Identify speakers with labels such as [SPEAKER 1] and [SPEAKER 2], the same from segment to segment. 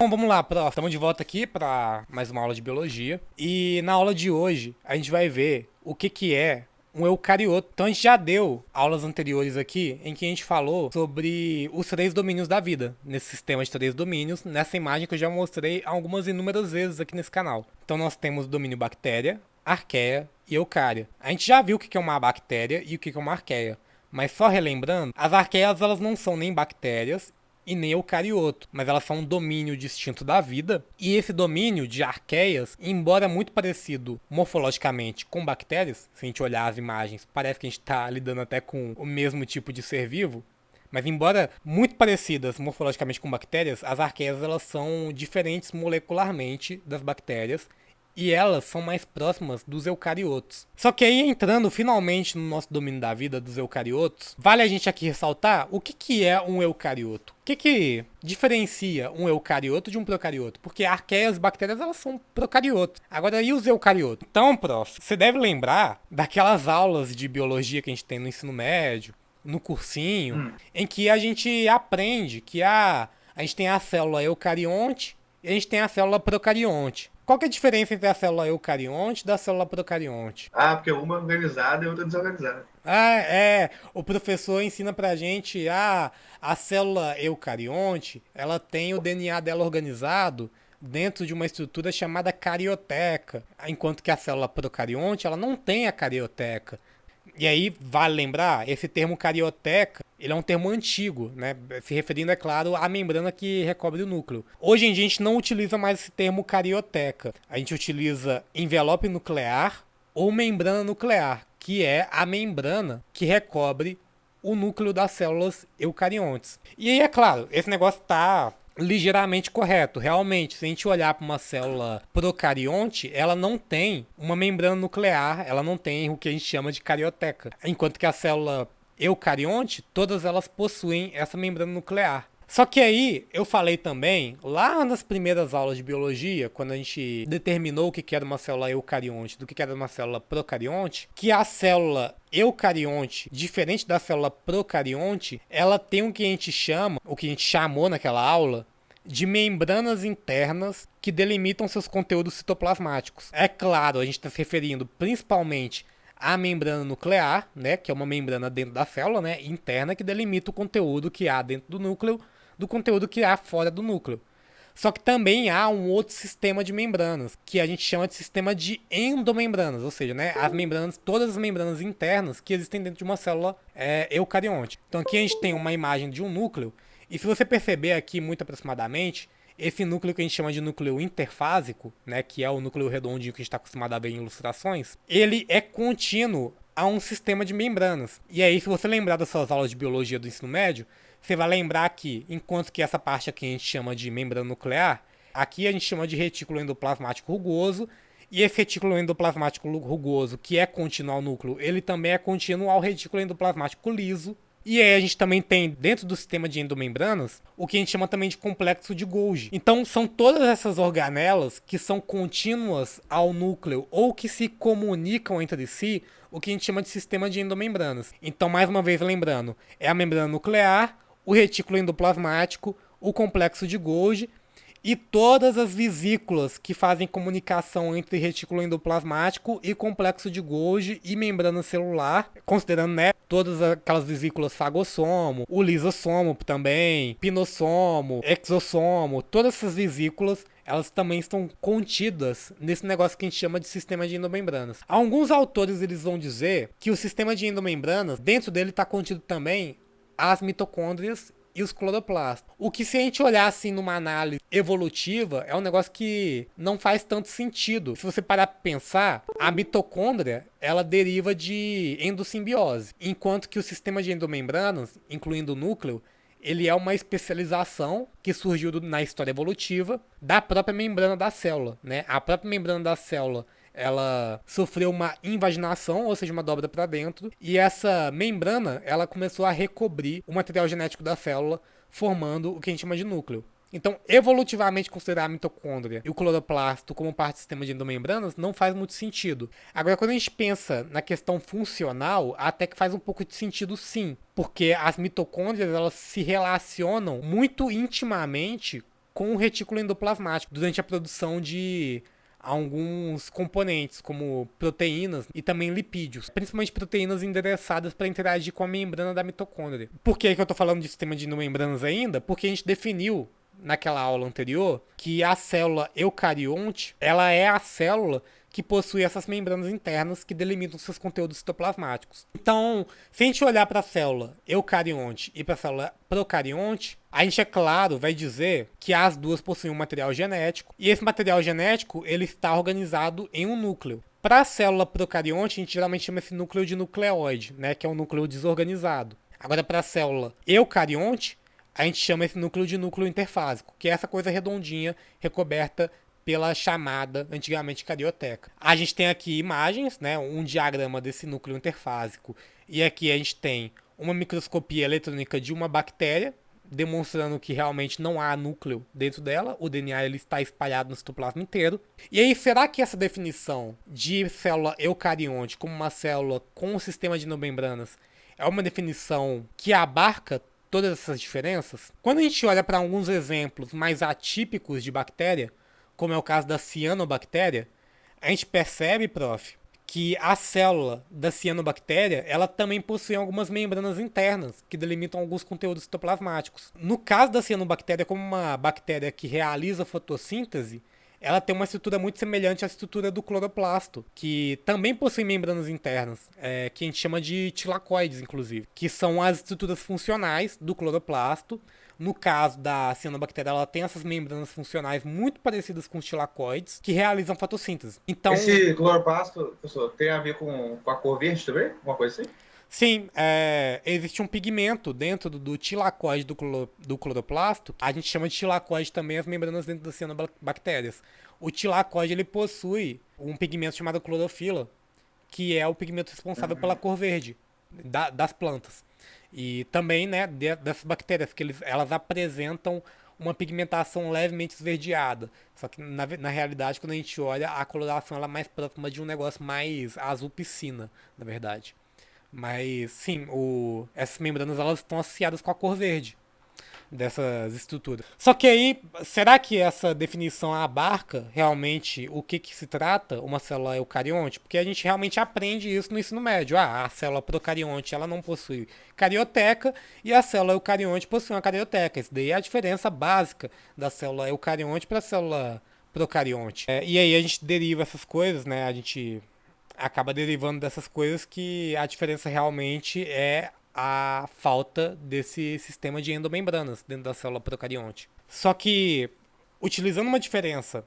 [SPEAKER 1] Bom, vamos lá, prof. Estamos de volta aqui para mais uma aula de biologia. E na aula de hoje, a gente vai ver o que é um eucarioto. Então a gente já deu aulas anteriores aqui em que a gente falou sobre os três domínios da vida, nesse sistema de três domínios, nessa imagem que eu já mostrei algumas inúmeras vezes aqui nesse canal. Então nós temos o domínio bactéria, arqueia e eucária. A gente já viu o que é uma bactéria e o que é uma arqueia. Mas só relembrando, as arqueias elas não são nem bactérias e nem eucarioto, mas elas são um domínio distinto da vida, e esse domínio de arqueias, embora muito parecido morfologicamente com bactérias, se a gente olhar as imagens, parece que a gente está lidando até com o mesmo tipo de ser vivo, mas embora muito parecidas morfologicamente com bactérias, as arqueias elas são diferentes molecularmente das bactérias, e elas são mais próximas dos eucariotos. Só que aí, entrando finalmente no nosso domínio da vida dos eucariotos, vale a gente aqui ressaltar o que é um eucarioto. O que diferencia um eucarioto de um procarioto? Porque arqueias e bactérias elas são procariotos. Agora, e os eucariotos? Então, prof, você deve lembrar daquelas aulas de biologia que a gente tem no ensino médio, no cursinho, em que a gente aprende que a gente tem a célula eucarionte e a gente tem a célula procarionte. Qual que é a diferença entre a célula eucarionte e da célula procarionte?
[SPEAKER 2] Ah, porque uma é organizada e outra é desorganizada.
[SPEAKER 1] O professor ensina pra gente a célula eucarionte, ela tem o DNA dela organizado dentro de uma estrutura chamada carioteca, enquanto que a célula procarionte, ela não tem a carioteca. E aí, vale lembrar, esse termo carioteca, ele é um termo antigo, né? Se referindo, é claro, à membrana que recobre o núcleo. Hoje em dia, a gente não utiliza mais esse termo carioteca. A gente utiliza envelope nuclear ou membrana nuclear, que é a membrana que recobre o núcleo das células eucariontes. E aí, é claro, esse negócio está ligeiramente correto. Realmente, se a gente olhar para uma célula procarionte, ela não tem uma membrana nuclear, ela não tem o que a gente chama de carioteca. Enquanto que a célula eucarionte, todas elas possuem essa membrana nuclear. Só que aí eu falei também, lá nas primeiras aulas de biologia, quando a gente determinou o que era uma célula eucarionte do que era uma célula procarionte, que a célula eucarionte, diferente da célula procarionte, ela tem o que a gente chama, o que a gente chamou naquela aula, de membranas internas que delimitam seus conteúdos citoplasmáticos. É claro, a gente está se referindo principalmente à membrana nuclear, né, que é uma membrana dentro da célula, né, interna, que delimita o conteúdo que há dentro do núcleo do conteúdo que há fora do núcleo. Só que também há um outro sistema de membranas, que a gente chama de sistema de endomembranas, ou seja, né, as membranas, todas as membranas internas que existem dentro de uma célula eucarionte. Então aqui a gente tem uma imagem de um núcleo, e se você perceber aqui muito aproximadamente, esse núcleo que a gente chama de núcleo interfásico, né, que é o núcleo redondinho que a gente está acostumado a ver em ilustrações, ele é contínuo a um sistema de membranas. E aí, se você lembrar das suas aulas de biologia do ensino médio, você vai lembrar que, enquanto que essa parte aqui a gente chama de membrana nuclear, aqui a gente chama de retículo endoplasmático rugoso, e esse retículo endoplasmático rugoso, que é contínuo ao núcleo, ele também é contínuo ao retículo endoplasmático liso. E aí a gente também tem, dentro do sistema de endomembranas, o que a gente chama também de complexo de Golgi. Então são todas essas organelas que são contínuas ao núcleo ou que se comunicam entre si, o que a gente chama de sistema de endomembranas. Então, mais uma vez lembrando, é a membrana nuclear, o retículo endoplasmático, o complexo de Golgi e todas as vesículas que fazem comunicação entre retículo endoplasmático e complexo de Golgi e membrana celular, considerando, né, todas aquelas vesículas fagossomo, o lisossomo também, pinossomo, exossomo, todas essas vesículas elas também estão contidas nesse negócio que a gente chama de sistema de endomembranas. Alguns autores eles vão dizer que o sistema de endomembranas, dentro dele está contido também as mitocôndrias e os cloroplastos. O que, se a gente olhar assim numa análise evolutiva, é um negócio que não faz tanto sentido. Se você parar para pensar, a mitocôndria ela deriva de endossimbiose, enquanto que o sistema de endomembranas, incluindo o núcleo, ele é uma especialização que surgiu na história evolutiva da própria membrana da célula, né? A própria membrana da célula ela sofreu uma invaginação, ou seja, uma dobra para dentro, e essa membrana ela começou a recobrir o material genético da célula, formando o que a gente chama de núcleo. Então, evolutivamente, considerar a mitocôndria e o cloroplasto como parte do sistema de endomembranas não faz muito sentido. Agora, quando a gente pensa na questão funcional, até que faz um pouco de sentido sim, porque as mitocôndrias elas se relacionam muito intimamente com o retículo endoplasmático durante a produção de alguns componentes, como proteínas e também lipídios, principalmente proteínas endereçadas para interagir com a membrana da mitocôndria. Por que eu estou falando de sistema de membranas ainda? Porque a gente definiu naquela aula anterior que a célula eucarionte, ela é a célula que possui essas membranas internas que delimitam seus conteúdos citoplasmáticos. Então, se a gente olhar para a célula eucarionte e para a célula procarionte, a gente, é claro, vai dizer que as duas possuem um material genético, e esse material genético ele está organizado em um núcleo. Para a célula procarionte, a gente geralmente chama esse núcleo de nucleóide, né, que é um núcleo desorganizado. Agora, para a célula eucarionte, a gente chama esse núcleo de núcleo interfásico, que é essa coisa redondinha, recoberta pela chamada, antigamente, carioteca. A gente tem aqui imagens, né, um diagrama desse núcleo interfásico, e aqui a gente tem uma microscopia eletrônica de uma bactéria, demonstrando que realmente não há núcleo dentro dela, o DNA ele está espalhado no citoplasma inteiro. E aí, será que essa definição de célula eucarionte como uma célula com um sistema de membranas é uma definição que abarca todas essas diferenças? Quando a gente olha para alguns exemplos mais atípicos de bactéria, como é o caso da cianobactéria, a gente percebe, prof, que a célula da cianobactéria, ela também possui algumas membranas internas que delimitam alguns conteúdos citoplasmáticos. No caso da cianobactéria, como uma bactéria que realiza fotossíntese, ela tem uma estrutura muito semelhante à estrutura do cloroplasto, que também possui membranas internas, que a gente chama de tilacoides, inclusive, que são as estruturas funcionais do cloroplasto. No caso da cianobactéria, ela tem essas membranas funcionais muito parecidas com os tilacoides, que realizam fotossíntese. Então,
[SPEAKER 2] esse cloroplasto, professor, tem a ver com a cor verde também? Alguma coisa assim?
[SPEAKER 1] sim, existe um pigmento dentro do tilacoide do cloroplasto. A gente chama de tilacoide também as membranas dentro das cianobactérias. O tilacoide ele possui um pigmento chamado clorofila, que é o pigmento responsável pela cor verde das plantas. E também, né, dessas bactérias, que elas apresentam uma pigmentação levemente esverdeada. Só que, na realidade, quando a gente olha, a coloração ela é mais próxima de um negócio mais azul piscina, na verdade. Mas, sim, essas membranas elas estão associadas com a cor verde dessas estruturas. Só que aí, será que essa definição abarca realmente o que se trata uma célula eucarionte? Porque a gente realmente aprende isso no ensino médio. A célula procarionte ela não possui carioteca e a célula eucarionte possui uma carioteca. Isso daí é a diferença básica da célula eucarionte para a célula procarionte. E aí a gente deriva essas coisas, né? A gente acaba derivando dessas coisas que a diferença realmente é a falta desse sistema de endomembranas dentro da célula procarionte. Só que, utilizando uma diferença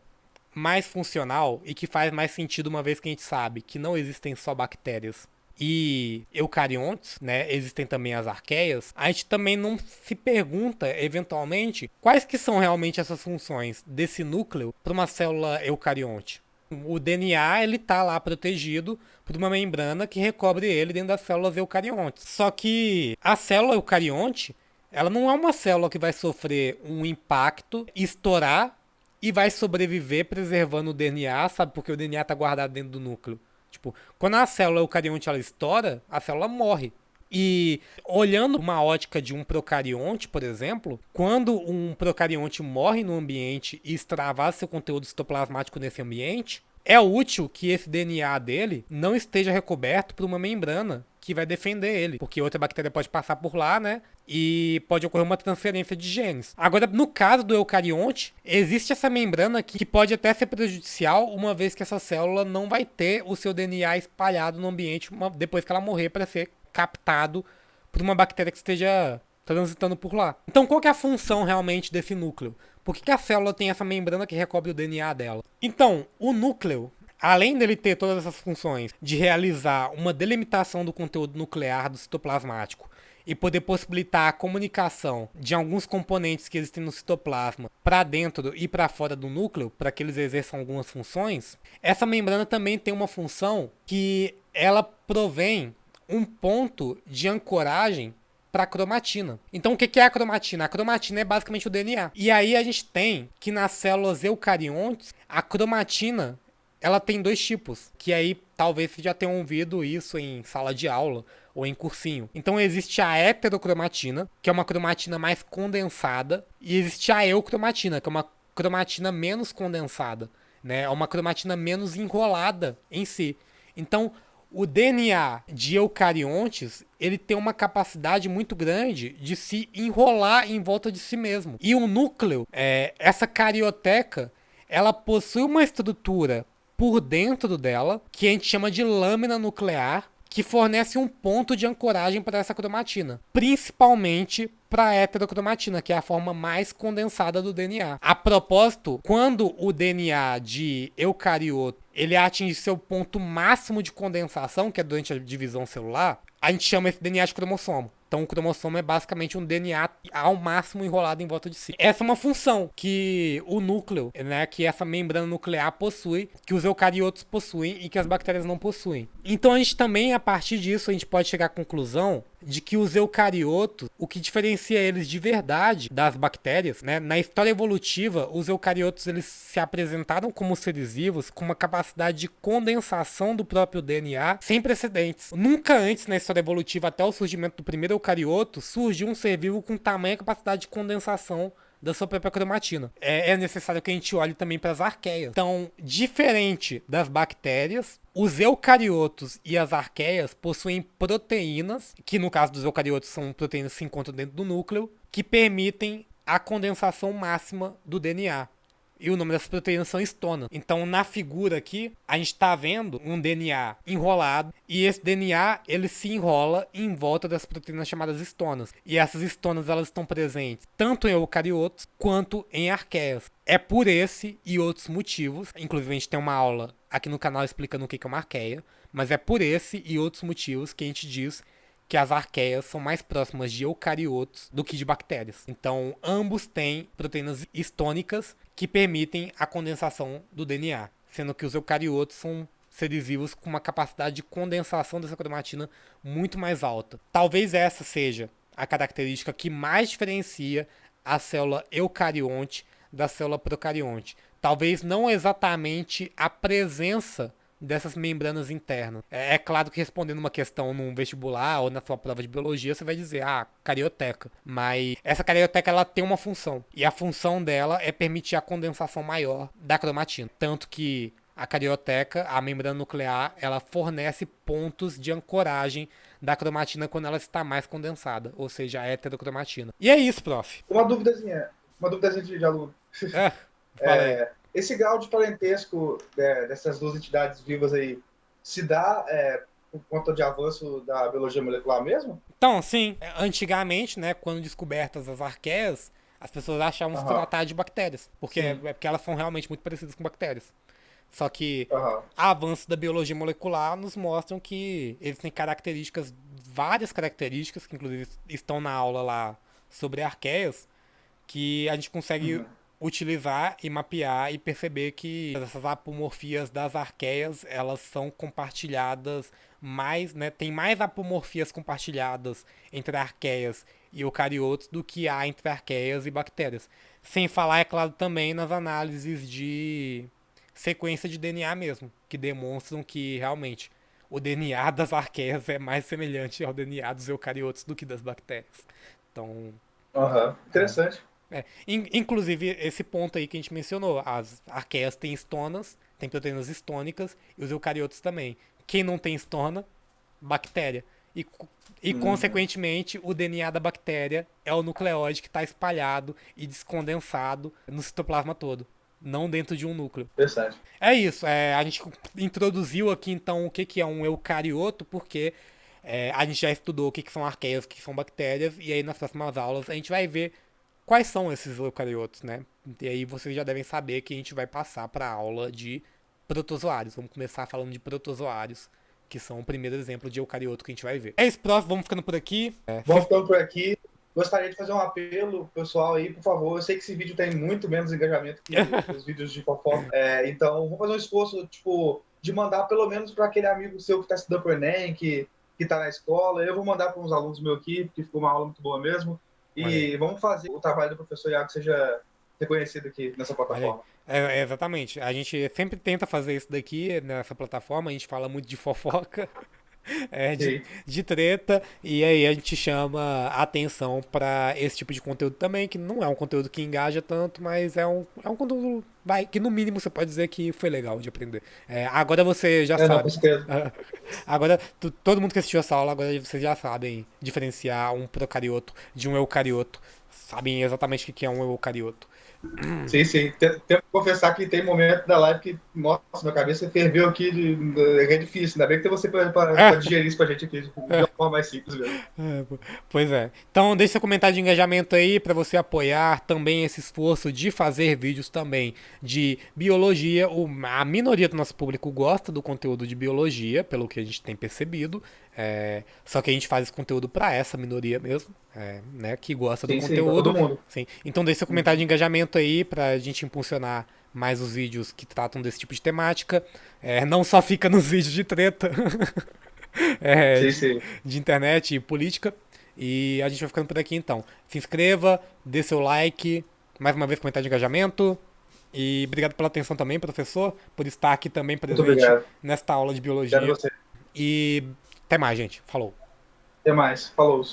[SPEAKER 1] mais funcional e que faz mais sentido uma vez que a gente sabe que não existem só bactérias e eucariontes, né, existem também as arqueias, a gente também não se pergunta, eventualmente, quais que são realmente essas funções desse núcleo para uma célula eucarionte. O DNA ele tá lá protegido por uma membrana que recobre ele dentro das células eucariontes. Só que a célula eucarionte, ela não é uma célula que vai sofrer um impacto, estourar e vai sobreviver preservando o DNA, sabe? Porque o DNA tá guardado dentro do núcleo. Tipo, quando a célula eucarionte ela estoura, a célula morre. E olhando uma ótica de um procarionte, por exemplo, quando um procarionte morre no ambiente e extravasa seu conteúdo citoplasmático nesse ambiente, é útil que esse DNA dele não esteja recoberto por uma membrana que vai defender ele, porque outra bactéria pode passar por lá, né? E pode ocorrer uma transferência de genes. Agora, no caso do eucarionte, existe essa membrana que pode até ser prejudicial, uma vez que essa célula não vai ter o seu DNA espalhado no ambiente depois que ela morrer para ser captado por uma bactéria que esteja transitando por lá. Então, qual que é a função realmente desse núcleo? Por que a célula tem essa membrana que recobre o DNA dela? Então, o núcleo, além dele ter todas essas funções de realizar uma delimitação do conteúdo nuclear do citoplasmático e poder possibilitar a comunicação de alguns componentes que existem no citoplasma para dentro e para fora do núcleo, para que eles exerçam algumas funções, essa membrana também tem uma função que ela provém um ponto de ancoragem para a cromatina. Então, o que é a cromatina? A cromatina é basicamente o DNA. E aí a gente tem que nas células eucariontes, a cromatina ela tem dois tipos, que aí talvez você já tenha ouvido isso em sala de aula, ou em cursinho. Então existe a heterocromatina, que é uma cromatina mais condensada, e existe a eucromatina, que é uma cromatina menos condensada, né? É uma cromatina menos enrolada em si. Então, o DNA de eucariontes, ele tem uma capacidade muito grande de se enrolar em volta de si mesmo. E o núcleo, essa carioteca, ela possui uma estrutura por dentro dela, que a gente chama de lâmina nuclear, que fornece um ponto de ancoragem para essa cromatina, principalmente para a heterocromatina, que é a forma mais condensada do DNA. A propósito, quando o DNA de eucarioto ele atinge seu ponto máximo de condensação, que é durante a divisão celular, a gente chama esse DNA de cromossomo. Então, o cromossomo é basicamente um DNA ao máximo enrolado em volta de si. Essa é uma função que o núcleo, né, que essa membrana nuclear possui, que os eucariotos possuem e que as bactérias não possuem. Então, a gente também, a partir disso, a gente pode chegar à conclusão de que os eucariotos, o que diferencia eles de verdade das bactérias, né? Na história evolutiva, os eucariotos eles se apresentaram como seres vivos com uma capacidade de condensação do próprio DNA sem precedentes. Nunca antes na história evolutiva, até o surgimento do primeiro eucarioto, surgiu um ser vivo com tamanha capacidade de condensação da sua própria cromatina. É necessário que a gente olhe também para as arqueias. Então, diferente das bactérias, os eucariotos e as arqueias possuem proteínas, que no caso dos eucariotos são proteínas que se encontram dentro do núcleo, que permitem a condensação máxima do DNA. E o nome dessas proteínas são histonas. Então, na figura aqui, a gente está vendo um DNA enrolado. E esse DNA, ele se enrola em volta das proteínas chamadas histonas. E essas histonas, elas estão presentes tanto em eucariotos quanto em arqueias. É por esse e outros motivos. Inclusive, a gente tem uma aula aqui no canal explicando o que é uma arqueia. Mas é por esse e outros motivos que a gente diz que as arqueias são mais próximas de eucariotos do que de bactérias. Então, ambos têm proteínas histônicas que permitem a condensação do DNA, sendo que os eucariotos são seres vivos com uma capacidade de condensação dessa cromatina muito mais alta. Talvez essa seja a característica que mais diferencia a célula eucarionte da célula procarionte. Talvez não exatamente a presença dessas membranas internas. É claro que respondendo uma questão num vestibular ou na sua prova de biologia, você vai dizer, carioteca. Mas essa carioteca, ela tem uma função. E a função dela é permitir a condensação maior da cromatina. Tanto que a carioteca, a membrana nuclear, ela fornece pontos de ancoragem da cromatina quando ela está mais condensada. Ou seja, a heterocromatina. E é isso, prof.
[SPEAKER 2] Uma duvidazinha de aluno.
[SPEAKER 1] Fala aí.
[SPEAKER 2] Esse grau de parentesco dessas duas entidades vivas aí se dá por conta de avanço da biologia molecular mesmo?
[SPEAKER 1] Então, sim. Antigamente, né, quando descobertas as arqueias, as pessoas achavam se tratar de bactérias. Porque elas são realmente muito parecidas com bactérias. Só que avanços da biologia molecular nos mostram que eles têm características, várias características, que inclusive estão na aula lá sobre arqueias, que a gente consegue utilizar e mapear e perceber que essas apomorfias das arqueias, elas são compartilhadas mais, né, tem mais apomorfias compartilhadas entre arqueias e eucariotos do que há entre arqueias e bactérias. Sem falar, é claro, também nas análises de sequência de DNA mesmo, que demonstram que realmente o DNA das arqueias é mais semelhante ao DNA dos eucariotos do que das bactérias. Então,
[SPEAKER 2] interessante.
[SPEAKER 1] Inclusive, esse ponto aí que a gente mencionou, as arqueias têm histonas, tem proteínas histônicas, e os eucariotos também. Quem não tem histona, bactéria. E consequentemente, o DNA da bactéria é o nucleóide que está espalhado e descondensado no citoplasma todo, não dentro de um núcleo.
[SPEAKER 2] Interessante.
[SPEAKER 1] É isso, a gente introduziu aqui então o que é um eucarioto, porque a gente já estudou o que são arqueias, o que são bactérias, e aí nas próximas aulas a gente vai ver quais são esses eucariotos, né? E aí vocês já devem saber que a gente vai passar para a aula de protozoários. Vamos começar falando de protozoários, que são o primeiro exemplo de eucarioto que a gente vai ver. É isso, próximo, vamos ficando por aqui.
[SPEAKER 2] Vamos ficando por aqui. Gostaria de fazer um apelo, pessoal, aí, por favor. Eu sei que esse vídeo tem muito menos engajamento que os vídeos de fofoca. Então, vamos fazer um esforço, tipo, de mandar pelo menos para aquele amigo seu que está estudando para o Enem, que está na escola. Eu vou mandar para uns alunos meus aqui, porque ficou uma aula muito boa mesmo. E vamos fazer o trabalho do professor Iago seja reconhecido aqui nessa plataforma.
[SPEAKER 1] Exatamente. A gente sempre tenta fazer isso daqui nessa plataforma. A gente fala muito de fofoca. é,
[SPEAKER 2] Sim.
[SPEAKER 1] de treta, e aí a gente chama a atenção pra esse tipo de conteúdo também, que não é um conteúdo que engaja tanto, mas é um conteúdo que no mínimo você pode dizer que foi legal de aprender. Agora você já
[SPEAKER 2] É, não, com
[SPEAKER 1] sabe.
[SPEAKER 2] certeza.
[SPEAKER 1] Agora, todo mundo que assistiu essa aula, agora vocês já sabem diferenciar um procarioto de um eucarioto. Sabem exatamente o que é um eucarioto.
[SPEAKER 2] Sim, sim. Tenho que confessar que tem momento da live que, nossa, minha cabeça ferveu aqui. É difícil. Ainda bem que tem você para digerir isso pra gente aqui de uma forma mais simples mesmo.
[SPEAKER 1] Pois é. Então deixe seu comentário de engajamento aí para você apoiar também esse esforço de fazer vídeos também de biologia. A minoria do nosso público gosta do conteúdo de biologia, pelo que a gente tem percebido. Só que a gente faz esse conteúdo para essa minoria mesmo, né, que gosta do
[SPEAKER 2] Sim, sim, para todo
[SPEAKER 1] conteúdo.
[SPEAKER 2] mundo.
[SPEAKER 1] Sim. Então deixe seu comentário de engajamento aí para a gente impulsionar mais os vídeos que tratam desse tipo de temática. Não só fica nos vídeos de treta. é,
[SPEAKER 2] Sim,
[SPEAKER 1] de,
[SPEAKER 2] sim.
[SPEAKER 1] de internet e política. E a gente vai ficando por aqui então. Se inscreva, dê seu like, mais uma vez comentário de engajamento. E obrigado pela atenção também, professor, por estar aqui também
[SPEAKER 2] Muito
[SPEAKER 1] presente
[SPEAKER 2] obrigado.
[SPEAKER 1] nesta aula de
[SPEAKER 2] Obrigado a
[SPEAKER 1] biologia.
[SPEAKER 2] você.
[SPEAKER 1] E até mais, gente. Falou.
[SPEAKER 2] Até mais. Falou.